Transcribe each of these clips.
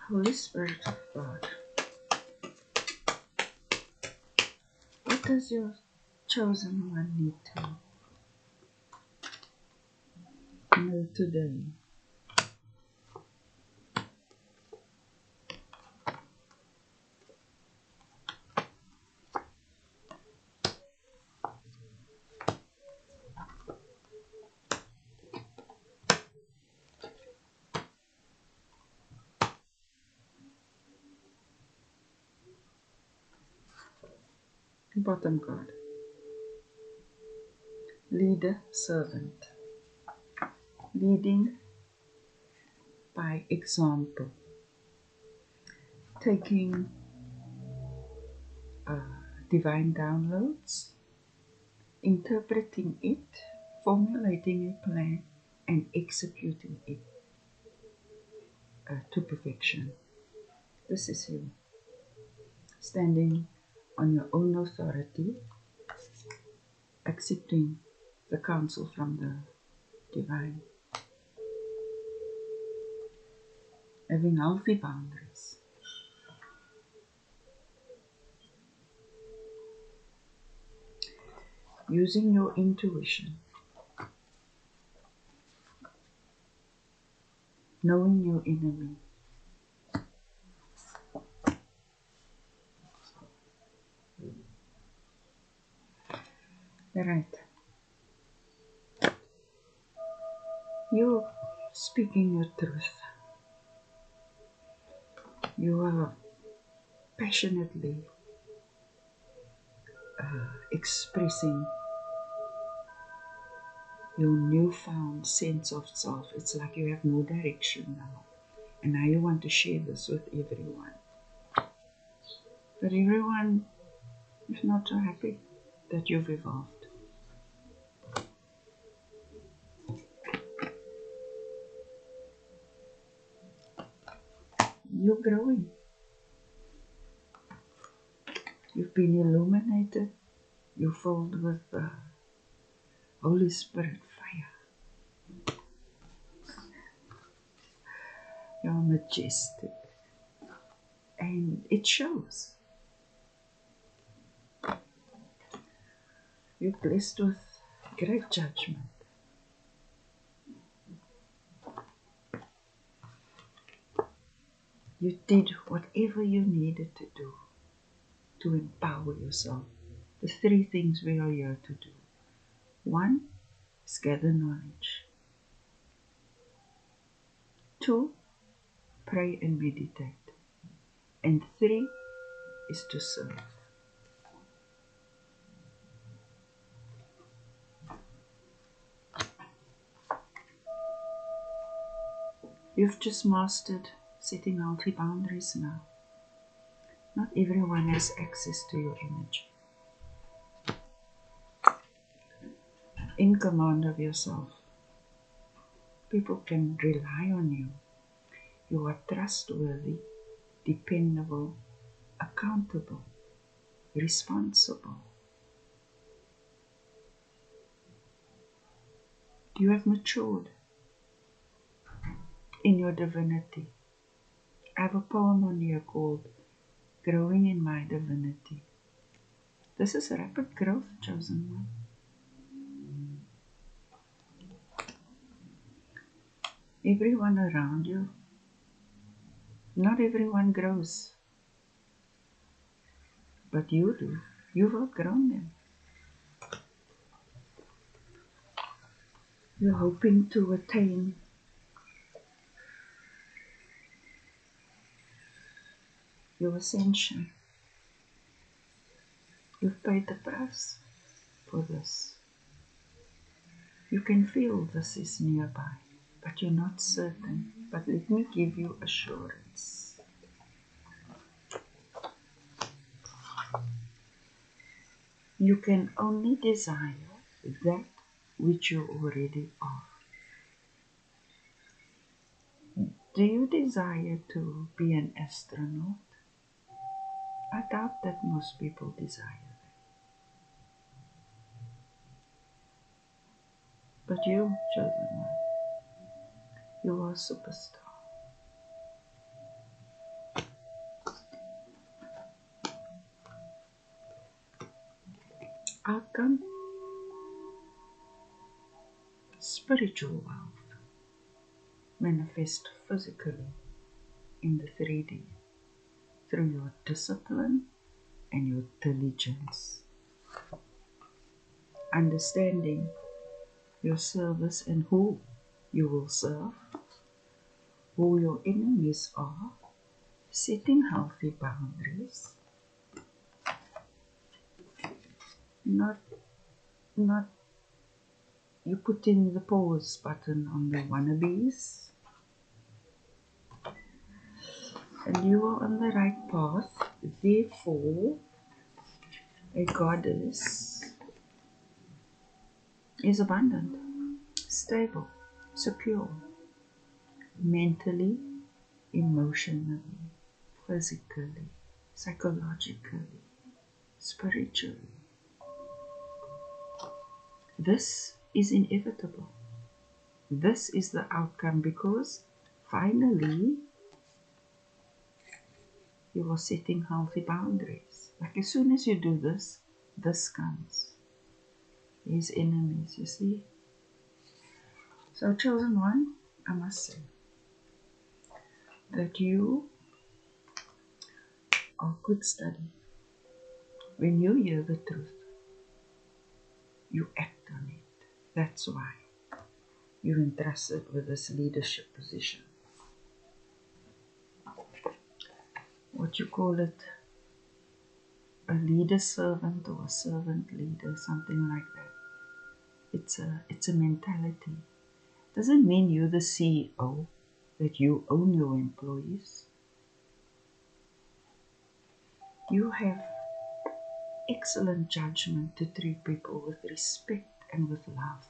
Holy Spirit of God, what does your chosen one need to know today? Bottom card. Leader, servant. Leading by example. Taking divine downloads, interpreting it, formulating a plan, and executing it to perfection. This is you. Standing on your own authority, accepting the counsel from the divine, having healthy boundaries. Using your intuition, knowing your enemy. Right. You're speaking your truth. You are passionately expressing your newfound sense of self. It's like you have no direction now. And now you want to share this with everyone. But everyone is not so happy that you've evolved. You're growing. You've been illuminated. You're filled with the Holy Spirit fire. You're majestic. And it shows. You're blessed with great judgment. You did whatever you needed to do to empower yourself. The three things we are here to do. 1 is gather knowledge. 2, pray and meditate. And 3 is to serve. You've just mastered setting healthy boundaries now. Not everyone has access to your energy. In command of yourself. People can rely on you. You are trustworthy, dependable, accountable, responsible. You have matured in your divinity. I have a poem on here called Growing in My Divinity. This is rapid growth, chosen one. Everyone around you, not everyone grows, but you do. You've outgrown them. You're hoping to attain your ascension. You've paid the price for this. You can feel this is nearby, but you're not certain. But let me give you assurance. You can only desire that which you already are. Do you desire to be an astronaut? I doubt that most people desire that. But you, chosen one, you are a superstar. outcome, spiritual wealth, manifest physically in the 3D through your discipline and your diligence. Understanding your service and who you will serve, who your enemies are, setting healthy boundaries, not you putting the pause button on the wannabes, and you are on the right path. Therefore, a goddess is abundant, stable, secure, mentally, emotionally, physically, psychologically, spiritually. This is inevitable. This is the outcome because finally you are setting healthy boundaries. Like as soon as you do this, this comes. His enemies, you see. So, chosen one, I must say that you are good study. When you hear the truth, you act on it. That's why you're entrusted with this leadership position. What you call it, a leader servant or a servant leader, something like that. It's a mentality. Doesn't mean you're the CEO, that you own your employees. You have excellent judgment to treat people with respect and with love.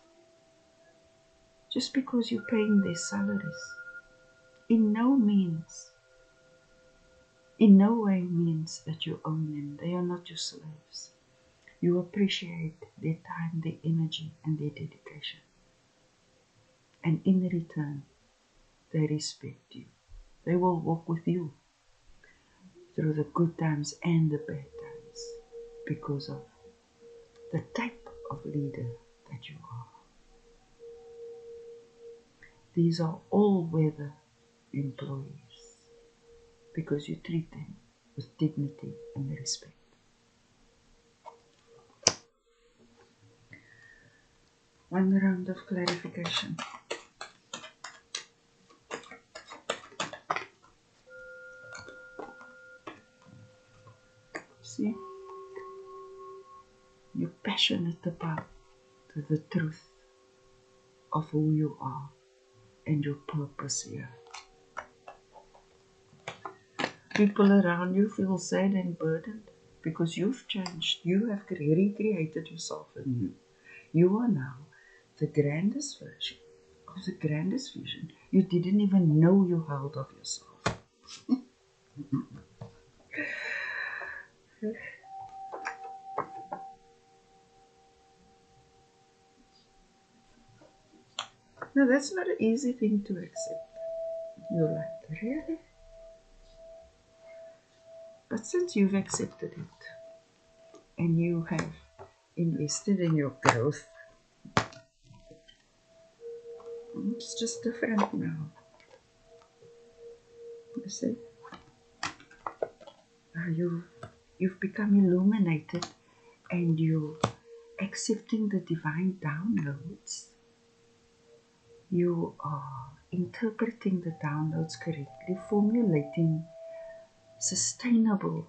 Just because you're paying their salaries, in no way means that you own them. They are not your slaves. You appreciate their time, their energy, and their dedication. And in return, they respect you. They will walk with you through the good times and the bad times because of the type of leader that you are. These are all-weather employees because you treat them with dignity and respect. One round of clarification. See, you're passionate about the truth of who you are and your purpose here. People around you feel sad and burdened because you've changed. You have recreated yourself anew. You are now the grandest version of the grandest vision you didn't even know you held of yourself. Now that's not an easy thing to accept. You're like, really? But since you've accepted it and you have invested in your growth, it's just different now. You see? You've become illuminated and you're accepting the divine downloads. You are interpreting the downloads correctly, formulating sustainable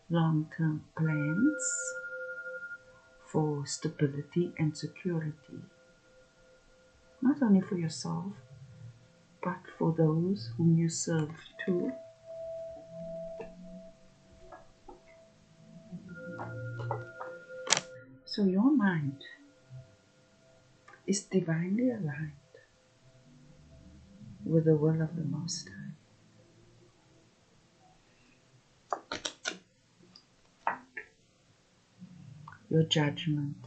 long-term plans for stability and security, not only for yourself, but for those whom you serve too. So your mind is divinely aligned with the will of the Most High. Your judgment,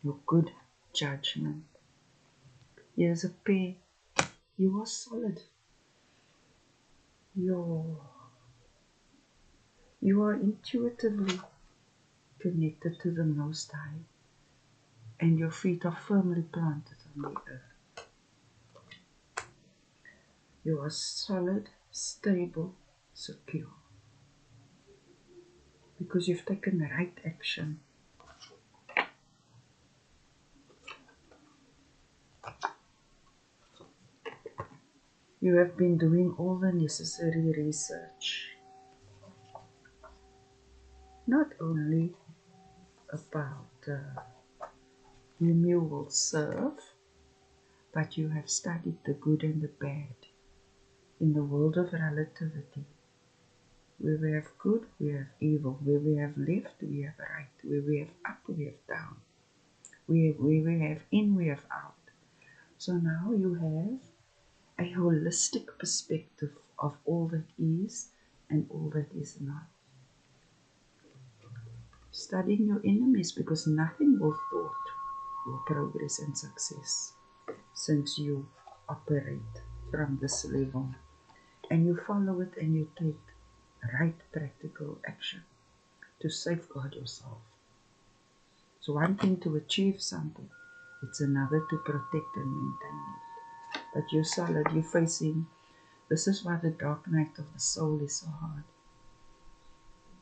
your good judgment. Here's a pair. You are solid. You are intuitively connected to the Most High, and your feet are firmly planted on the earth. You are solid, stable, secure, because you've taken the right action. You have been doing all the necessary research, not only about whom you will serve, but you have studied the good and the bad in the world of relativity. Where we have good, we have evil. Where we have left, we have right. Where we have up, we have down. Where we have in, we have out. So now you have a holistic perspective of all that is and all that is not. Studying your enemies, because nothing will thwart your progress and success, since you operate from this level and you follow it and you take right practical action to safeguard yourself. It's one thing to achieve something, it's another to protect and maintain it. But you're solid, you're facing. This is why the dark night of the soul is so hard,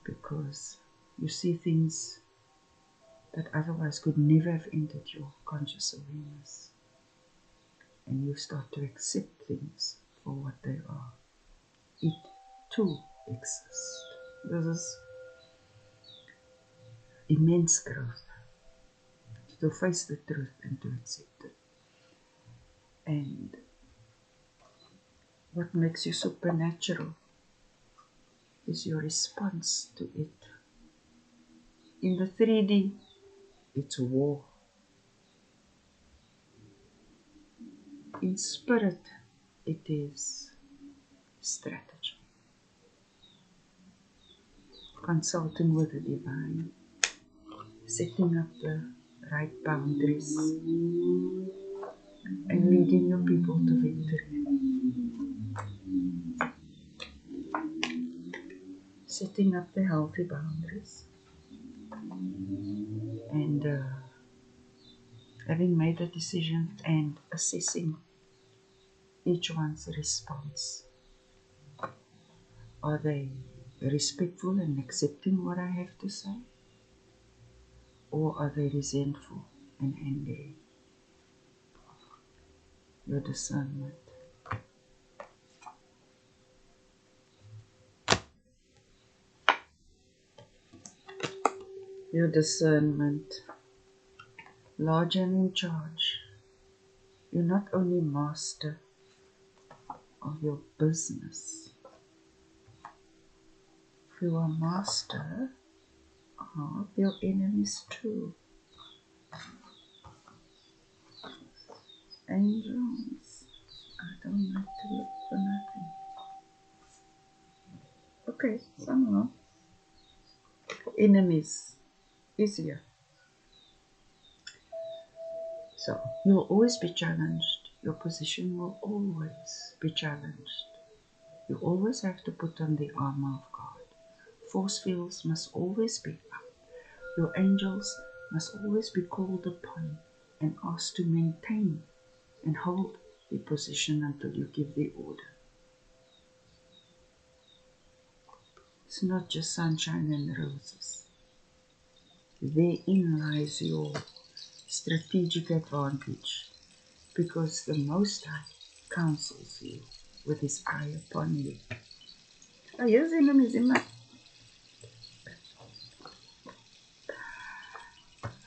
because you see things that otherwise could never have entered your conscious awareness, and you start to accept things for what they are. It too exists. This is immense growth, to face the truth and to accept it. And what makes you supernatural is your response to it. In the 3D, it's war. In spirit, it is strategy. Consulting with the divine, setting up the right boundaries, and leading your people to victory. Setting up the healthy boundaries, and having made a decision and assessing each one's response. Are they respectful and accepting what I have to say? Or are they resentful and angry? Your discernment. Your discernment. Large and in charge. You're not only master of your business, you are master of your enemies too. Angels, I don't like to look for nothing. Okay, somehow. Enemies, easier. So, you will always be challenged. Your position will always be challenged. You always have to put on the armor of God. Force fields must always be up. Your angels must always be called upon and asked to maintain and hold the position until you give the order. It's not just sunshine and roses. Therein lies your strategic advantage, because the Most High counsels you with his eye upon you. Oh, here's enemies in my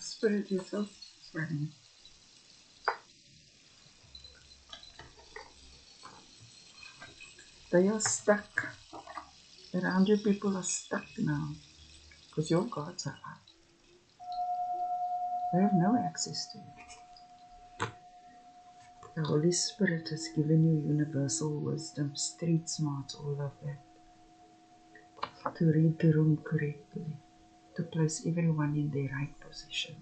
spirit is so funny. They are stuck. Around you, people are stuck now, because your gods are up. They have no access to you. The Holy Spirit has given you universal wisdom, street smarts, all of that, to read the room correctly, to place everyone in their right position.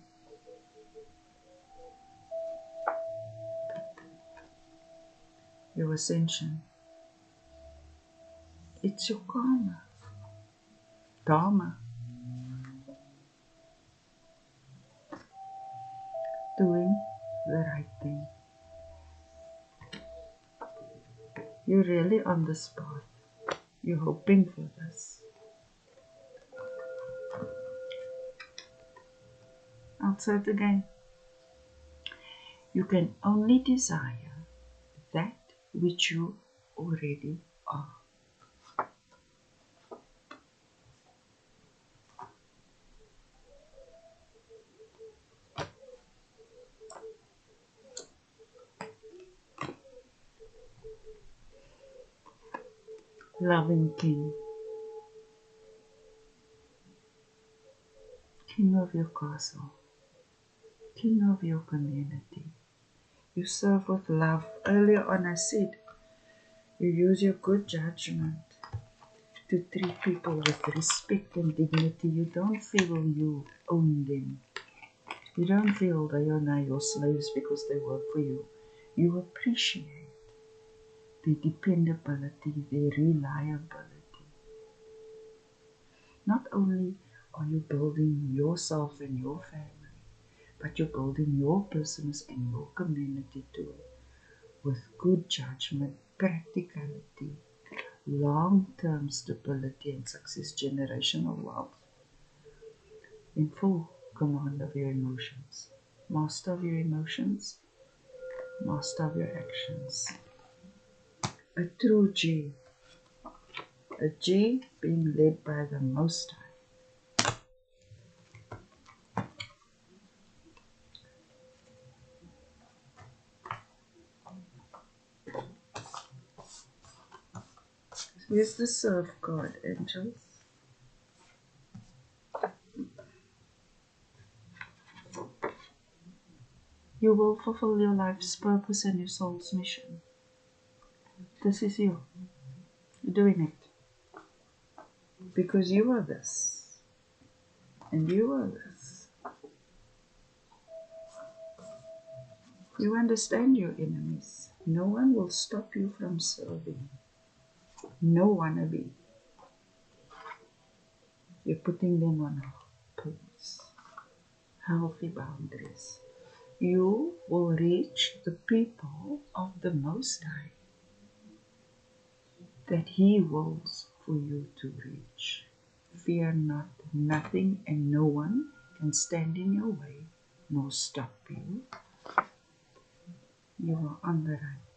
Your ascension, it's your karma, dharma. doing the right thing. You're really on this path. You're hoping for this. I'll say it again. You can only desire that which you already are. Loving King, King of your castle, King of your community. You serve with love. Earlier on I said, you use your good judgment to treat people with respect and dignity. You don't feel you own them. You don't feel they are now your slaves because they work for you. You appreciate their dependability, their reliability. Not only are you building yourself and your family, but you're building your business and your community too, with good judgment, practicality, long-term stability and success, generational wealth, in full command of your emotions. Master of your emotions, master of your actions. A true G. A G being led by the Most High. Here's the serve card, angels. You will fulfill your life's purpose and your soul's mission. This is you. You're doing it. Because you are this. And you are this. You understand your enemies. No one will stop you from serving. No wannabe. You're putting them on pause. Healthy boundaries. You will reach the people of the Most High that He wills for you to reach. Fear not, nothing and no one can stand in your way nor stop you. You are on the right